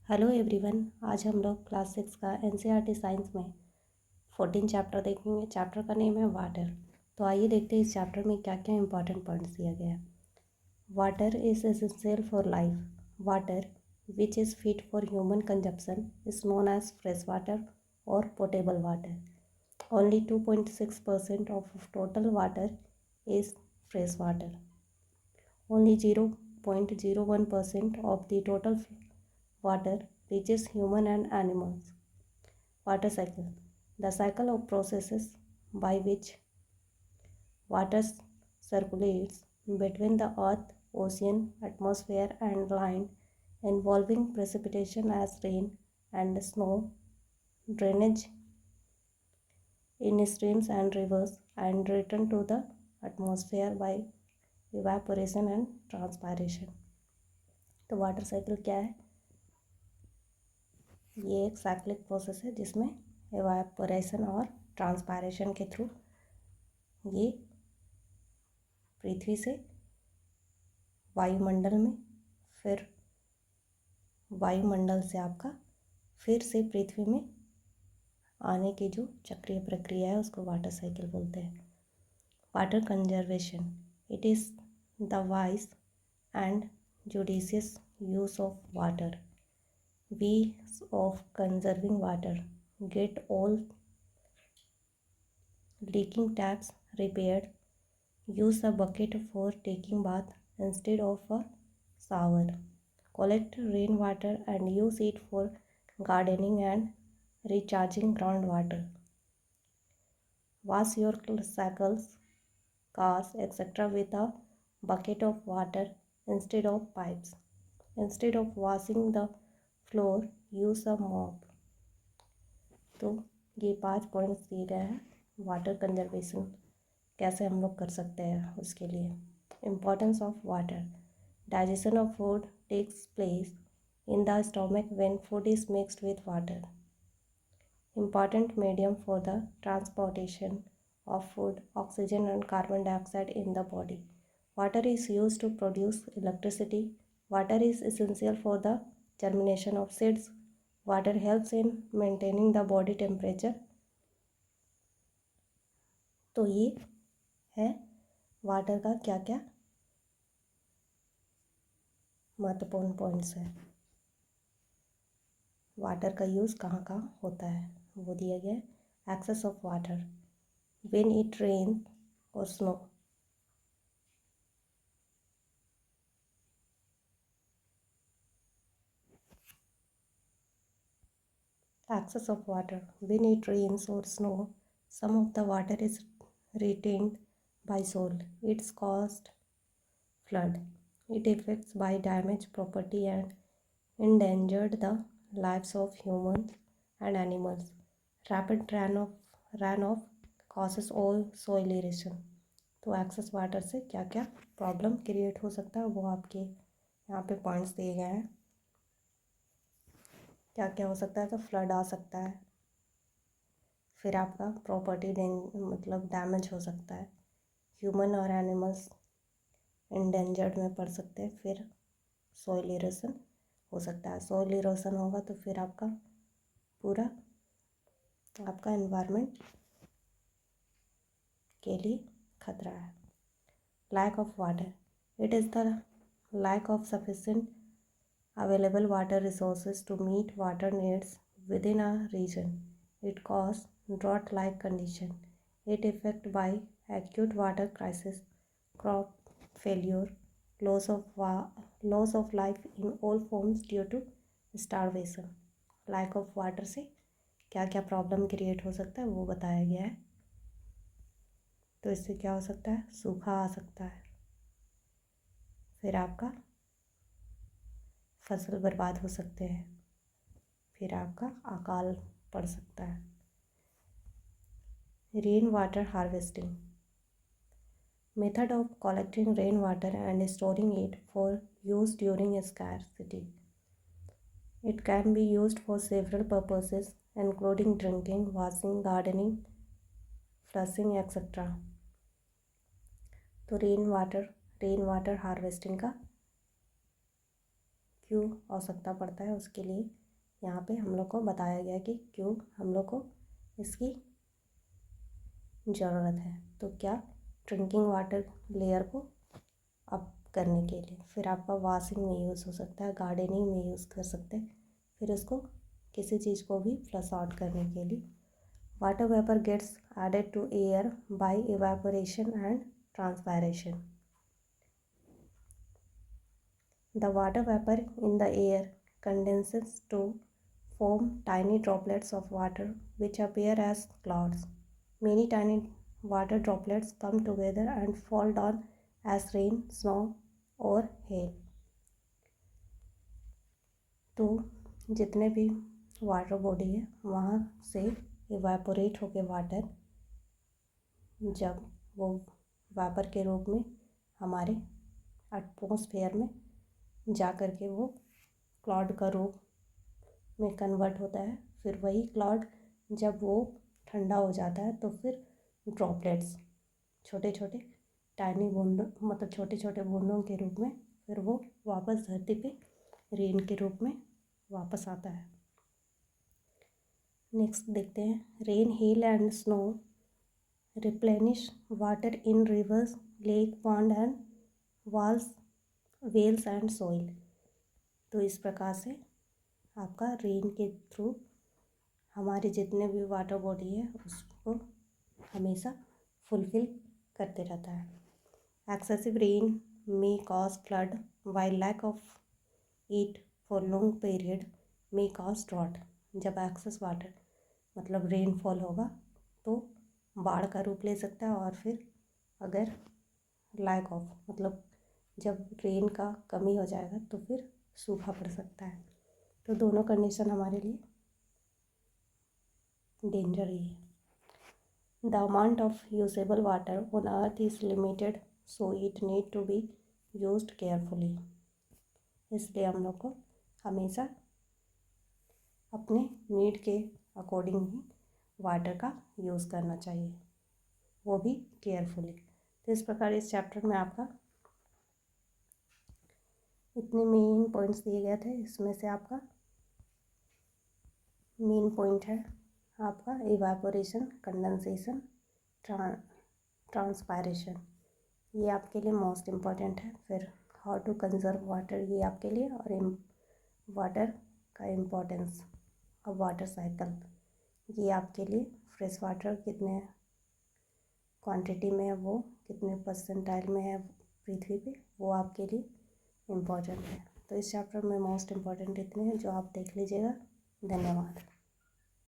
Hello everyone. आज हम लोग क्लास 6 का एनसीईआरटी साइंस में 14 चैप्टर देखेंगे। चैप्टर का नेम है वाटर। तो आइए देखते हैं इस चैप्टर में क्या क्या इंपॉर्टेंट पॉइंट्स दिया गया है। Water is essential for life. Water which is fit for human consumption is known as fresh water और potable water. Only 2.6% of total water is fresh water. Only 0.01% of the total water reaches human and animals. Water cycle. The cycle of processes by which water circulates between the earth, ocean, atmosphere and land, involving precipitation as rain and snow, drainage in streams and rivers, and return to the atmosphere by evaporation and transpiration. तो water cycle क्या है? ये एक cyclic process है जिसमें evaporation और transpiration के through ये पृथ्वी से वायुमंडल में, फिर वायुमंडल से आपका फिर से पृथ्वी में आने की जो चक्रीय प्रक्रिया है उसको वाटर साइकिल बोलते हैं। Water conservation. It is the wise and judicious use of water. Ways of conserving water: get all leaking taps repaired, use a bucket for taking bath instead of a shower, collect rainwater and use it for gardening and recharging groundwater, wash your cycles, cars, etc. with a bucket of water instead of pipes. Instead of washing the floor, use a mop. तो ये 5 points दिए गए हैं water conservation कैसे हम लोग कर सकते हैं उसके लिए। Importance of water. Digestion of food takes place in the stomach when food is mixed with water. Important medium for the transportation of food, oxygen and carbon dioxide in the body. Water is used to produce electricity. Water is essential for the germination of seeds. Water helps in maintaining the body temperature. तो ये है water का क्या क्या महत्वपूर्ण points है। Water का use कहाँ कहाँ होता है वो दिया गया है। Excess of water when it rain और snow. Excess of water. When it rains or snow, some of the water is retained by soil. It's caused flood. It affects by damage property and endangered the lives of humans and animals. Rapid runoff causes all soil erosion. तो excess water से क्या क्या problem create हो सकता है वो आपके यहाँ पे पॉइंट्स दिए गए हैं। क्या क्या हो सकता है? तो फ्लड आ सकता है, फिर आपका प्रॉपर्टी मतलब डैमेज हो सकता है, ह्यूमन और एनिमल्स इंडेंजर्ड में पड़ सकते हैं, फिर सॉइल इरोशन हो सकता है। सॉइल इरोशन होगा तो फिर आपका पूरा आपका एनवायरनमेंट के लिए खतरा है। Lack of water. It is the lack of sufficient available water resources to meet water needs within a region. It causes drought-like condition. It affected by acute water crisis, crop failure, loss of life in all forms due to starvation. Lack of water से क्या क्या problem create हो सकता है वो बताया गया है। तो इससे क्या हो सकता है? सूखा आ सकता है, फिर आपका फसल बर्बाद हो सकते हैं, फिर आपका अकाल पड़ सकता है। Rain water harvesting. Method of collecting rain water and storing it for use during scarcity. It can be used for several purposes including drinking, washing, gardening, flushing etcetera. तो रेन वाटर हार्वेस्टिंग का क्यों आवश्यकता पड़ता है उसके लिए यहाँ पे हम लोग को बताया गया कि क्यों हम लोग को इसकी ज़रूरत है। तो क्या, ड्रिंकिंग वाटर लेयर को अप करने के लिए, फिर आपका वॉशिंग में यूज़ हो सकता है, गार्डनिंग में यूज़ कर सकते हैं, फिर उसको किसी चीज़ को भी फ्लश आउट करने के लिए। Water vapour gets added to air by evaporation and transpiration. The water vapor in the air condenses to form tiny droplets of water which appear as clouds. Many tiny water droplets come together and fall down as rain, snow or hail. तो जितने भी water body है वहाँ से evaporate होके water जब वो vapour के रूप में हमारे एटमॉस्फेयर में जा कर के वो क्लाउड का रूप में कन्वर्ट होता है। फिर वही क्लाउड जब वो ठंडा हो जाता है तो फिर ड्रॉपलेट्स, छोटे छोटे टाइनी बूंदों, मतलब छोटे छोटे बूंदों के रूप में फिर वो वापस धरती पे रेन के रूप में वापस आता है। नेक्स्ट देखते हैं, rain, hail and snow replenish water in rivers, lake, pond and walls, wells and soil. तो इस प्रकार से आपका रेन के थ्रू हमारे जितने भी वाटर बॉडी है उसको हमेशा फुलफिल करते रहता है। Excessive rain may cause flood while lack of it for long period may cause drought. जब एक्सेस वाटर मतलब रेनफॉल होगा तो बाढ़ का रूप ले सकता है, और फिर अगर लैक ऑफ मतलब जब रेन का कमी हो जाएगा तो फिर सूखा पड़ सकता है। तो दोनों कंडीशन हमारे लिए डेंजर ही है। The amount of usable water on earth is limited, so it need to be used carefully. इसलिए हम लोग को हमेशा अपने नीड के अकॉर्डिंग ही वाटर का यूज़ करना चाहिए, वो भी केयरफुली। तो इस प्रकार इस चैप्टर में आपका इतने मेन पॉइंट्स दिए गए थे। इसमें से आपका मेन पॉइंट है आपका इवेपोरेशन, कंडेंसेशन, ट्रांसपायरेशन, ये आपके लिए मोस्ट इम्पॉर्टेंट है। फिर हाउ टू कंजर्व वाटर, ये आपके लिए, और वाटर का इम्पोर्टेंस और वाटर साइकिल, ये आपके लिए। फ्रेश वाटर कितने क्वांटिटी में है, वो कितने परसेंटाइल में है पृथ्वी पे, वो आपके लिए इम्पॉर्टेंट है। तो इस चैप्टर में मोस्ट इम्पॉर्टेंट इतने हैं जो आप देख लीजिएगा। धन्यवाद।